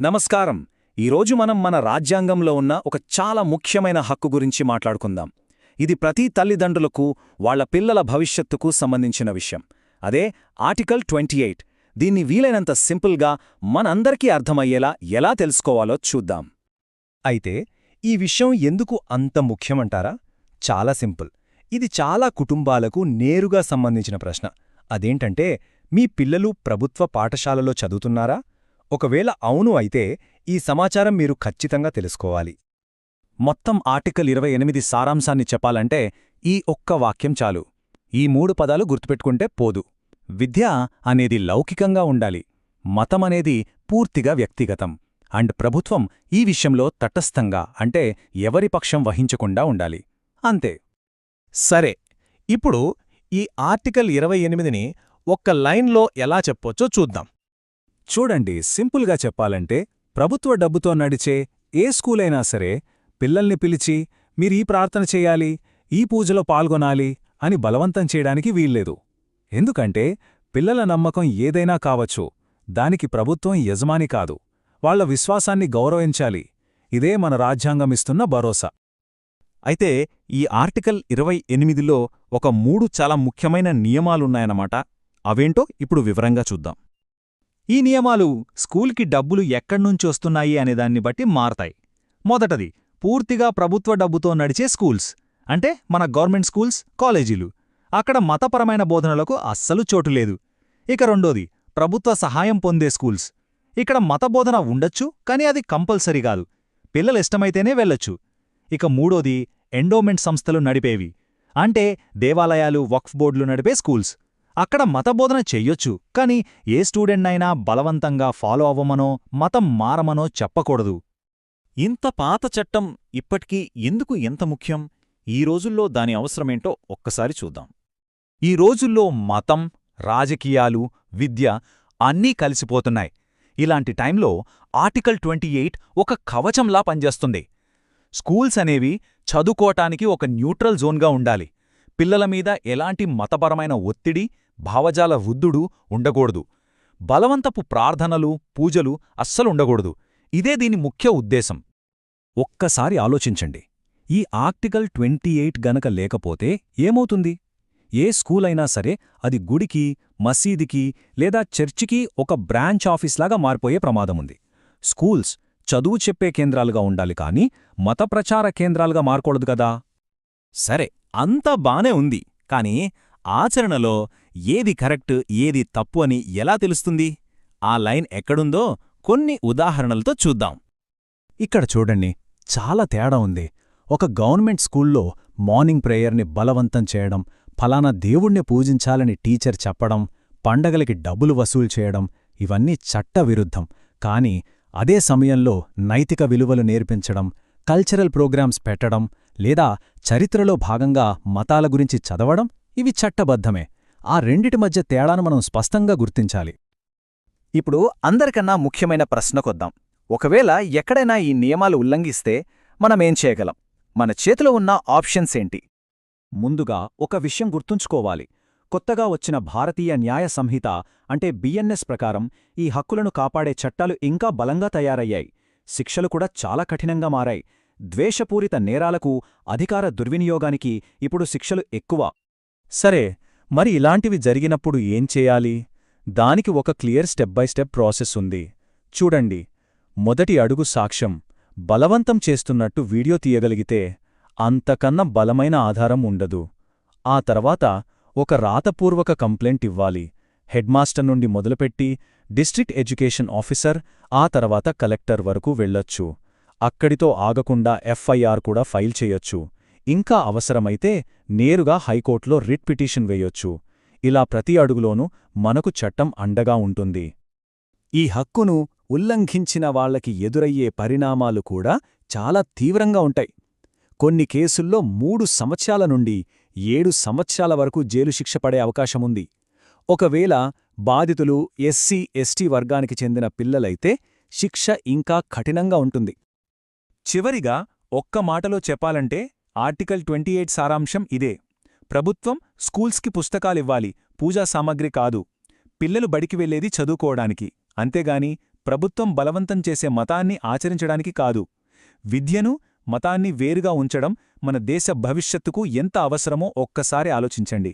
నమస్కారం. ఈరోజు మనం మన రాజ్యాంగంలో ఉన్న ఒక చాలా ముఖ్యమైన హక్కు గురించి మాట్లాడుకుందాం. ఇది ప్రతి తల్లిదండ్రులకు వాళ్ల పిల్లల భవిష్యత్తుకు సంబంధించిన విషయం. అదే ఆర్టికల్ 28. దీన్ని వీలైనంత సింపుల్గా మనందరికీ అర్థమయ్యేలా ఎలా తెలుసుకోవాలో చూద్దాం. అయితే ఈ విషయం ఎందుకు అంత ముఖ్యమంటారా? చాలా సింపుల్. ఇది చాలా కుటుంబాలకు నేరుగా సంబంధించిన ప్రశ్న. అదేంటంటే, మీ పిల్లలు ప్రభుత్వ పాఠశాలలో చదువుతున్నారా? ఒకవేళ అవును అయితే ఈ సమాచారం మీరు ఖచ్చితంగా తెలుసుకోవాలి. మొత్తం ఆర్టికల్ 28 సారాంశాన్ని చెప్పాలంటే ఈ ఒక్క వాక్యం చాలు. ఈ 3 పదాలు గుర్తుపెట్టుకుంటే పోదు. విద్య అనేది లౌకికంగా ఉండాలి, మతమనేది పూర్తిగా వ్యక్తిగతం, అండ్ ప్రభుత్వం ఈ విషయంలో తటస్థంగా అంటే ఎవరి పక్షం వహించకుండా ఉండాలి. అంతే. సరే, ఇప్పుడు ఈ ఆర్టికల్ 28ని ఒక్క లైన్లో ఎలా చెప్పొచ్చో చూద్దాం. చూడండి, సింపుల్గా చెప్పాలంటే ప్రభుత్వ డబ్బుతో నడిచే ఏ స్కూలైనా సరే పిల్లల్ని పిలిచి మీరీ ప్రార్థన చెయ్యాలి, ఈ పూజలో పాల్గొనాలి అని బలవంతం చేయడానికి వీల్లేదు. ఎందుకంటే పిల్లల నమ్మకం ఏదైనా కావచ్చు, దానికి ప్రభుత్వం యజమాని కాదు. వాళ్ల విశ్వాసాన్ని గౌరవించాలి. ఇదే మన రాజ్యాంగమిస్తున్న భరోసా. అయితే ఈ ఆర్టికల్ 28లో ఒక 3 చాలా ముఖ్యమైన నియమాలున్నాయన్నమాట. అవేంటో ఇప్పుడు వివరంగా చూద్దాం. ఈ నియమాలు స్కూల్కి డబ్బులు ఎక్కడ్నుంచొస్తున్నాయి అనేదాన్ని బట్టి మారతాయి. మొదటది, పూర్తిగా ప్రభుత్వ డబ్బుతో నడిచే స్కూల్స్, అంటే మన గవర్నమెంట్ స్కూల్స్, కాలేజీలు. అక్కడ మతపరమైన బోధనలకు అస్సలు చోటులేదు. ఇక రెండోది, ప్రభుత్వ సహాయం పొందే స్కూల్స్. ఇక్కడ మతబోధన ఉండొచ్చు, కానీ అది కంపల్సరీ కాదు, పిల్లలిష్టమైతేనే వెళ్ళొచ్చు. ఇక మూడోది, ఎండోమెంట్ సంస్థలు నడిపేవి, అంటే దేవాలయాలు, వక్ఫ్ బోర్డులు నడిపే స్కూల్స్. అక్కడ మతబోధన చెయ్యొచ్చు, కాని ఏ స్టూడెంట్నైనా బలవంతంగా ఫాలో అవ్వమనో మతం మారమనో చెప్పకూడదు. ఇంత పాత చట్టం ఇప్పటికీ ఎందుకు ఎంత ముఖ్యం? ఈ రోజుల్లో దాని అవసరమేంటో ఒక్కసారి చూద్దాం. ఈ రోజుల్లో మతం, రాజకీయాలు, విద్య అన్నీ కలిసిపోతున్నాయి. ఇలాంటి టైంలో ఆర్టికల్ 28 ఒక కవచంలా పనిచేస్తుంది. స్కూల్స్ అనేవి చదువుకోటానికి ఒక న్యూట్రల్ జోన్గా ఉండాలి. పిల్లల మీద ఎలాంటి మతపరమైన ఒత్తిడి, భావజాల వృద్ధుడు ఉండకూడదు. బలవంతపు ప్రార్థనలు, పూజలు అస్సలుండకూడదు. ఇదే దీని ముఖ్య ఉద్దేశం. ఒక్కసారి ఆలోచించండి. ఈ ఆర్టికల్ 28 గనక లేకపోతే ఏమవుతుంది? ఏ స్కూలైనా సరే అది గుడికి, మసీదికి లేదా చర్చికి ఒక బ్రాంచ్ ఆఫీస్లాగా మారిపోయే ప్రమాదముంది. స్కూల్స్ చదువు చెప్పే కేంద్రాలుగా ఉండాలి, కానీ మత ప్రచార కేంద్రాలుగా మారకూడదు కదా. సరే, అంతా బానే ఉంది, కానీ ఆచరణలో ఏది కరెక్ట్, ఏది తప్పు అని ఎలా తెలుస్తుంది? ఆ లైన్ ఎక్కడుందో కొన్ని ఉదాహరణలతో చూద్దాం. ఇక్కడ చూడండి, చాలా తేడా ఉంది. ఒక గవర్నమెంట్ స్కూల్లో మార్నింగ్ ప్రేయర్ని బలవంతం చేయడం, ఫలానా దేవుణ్ణి పూజించాలని టీచర్ చెప్పడం, పండగలకి డబ్బులు వసూలు చేయడం ఇవన్నీ చట్టవిరుద్ధం. కాని అదే సమయంలో నైతిక విలువలు నేర్పించడం, కల్చరల్ ప్రోగ్రామ్స్ పెట్టడం లేదా చరిత్రలో భాగంగా మతాల గురించి చదవడం ఇవి చట్టబద్ధమే. ఆ రెండిటి మధ్య తేడాను మనం స్పష్టంగా గుర్తించాలి. ఇప్పుడు అందరికన్నా ముఖ్యమైన ప్రశ్నకొద్దాం. ఒకవేళ ఎక్కడైనా ఈ నియమాలు ఉల్లంఘిస్తే మనమేం చేయగలం? మన చేతిలో ఉన్న ఆప్షన్స్ ఏంటి? ముందుగా ఒక విషయం గుర్తుంచుకోవాలి. కొత్తగా వచ్చిన భారతీయ న్యాయ సంహిత అంటే బిఎన్ఎస్ ప్రకారం ఈ హక్కులను కాపాడే చట్టాలు ఇంకా బలంగా తయారయ్యాయి. శిక్షలు కూడా చాలా కఠినంగా మారాయి. ద్వేషపూరిత నేరాలకు, అధికార దుర్వినియోగానికి ఇప్పుడు శిక్షలు ఎక్కువ. సరే, మరి ఇలాంటివి జరిగినప్పుడు ఏం చేయాలి? దానికి ఒక clear step by step process ఉంది. చూడండి, మొదటి అడుగు సాక్ష్యం. బలవంతం చేస్తున్నట్టు వీడియో తీయగలిగితే అంతకన్నా బలమైన ఆధారం ఉండదు. ఆ తర్వాత ఒక రాతపూర్వక కంప్లైంట్ ఇవ్వాలి. హెడ్మాస్టర్ నుండి మొదలుపెట్టి డిస్ట్రిక్ట్ ఎడ్యుకేషన్ ఆఫీసర్, ఆ తర్వాత కలెక్టర్ వరకు వెళ్ళొచ్చు. అక్కడితో ఆగకుండా ఎఫ్ఐఆర్ కూడా ఫైల్ చేయొచ్చు. ఇంకా అవసరమైతే నేరుగా హైకోర్టులో రిట్ పిటిషన్ వేయొచ్చు. ఇలా ప్రతి అడుగులోనూ మనకు చట్టం అండగా ఉంటుంది. ఈ హక్కును ఉల్లంఘించిన వాళ్లకి ఎదురయ్యే పరిణామాలు కూడా చాలా తీవ్రంగా ఉంటాయి. కొన్ని కేసుల్లో 3 సంవత్సరాల నుండి 7 సంవత్సరాల వరకు జైలు శిక్ష పడే అవకాశముంది. ఒకవేళ బాధితులు ఎస్సీ, ఎస్టీ వర్గానికి చెందిన పిల్లలైతే శిక్ష ఇంకా కఠినంగా ఉంటుంది. చివరిగా ఒక్క మాటలో చెప్పాలంటే ఆర్టికల్ 28 సారాంశం ఇదే. ప్రభుత్వం స్కూల్స్కి పుస్తకాలివ్వాలి, పూజా సామగ్రి కాదు. పిల్లలు బడికి వెళ్లేది చదువుకోవడానికి, అంతేగాని ప్రభుత్వం బలవంతం చేసే మతాన్ని ఆచరించడానికి కాదు. విద్యను, మతాన్ని వేరుగా ఉంచడం మన దేశ భవిష్యత్తుకు ఎంత అవసరమో ఒక్కసారి ఆలోచించండి.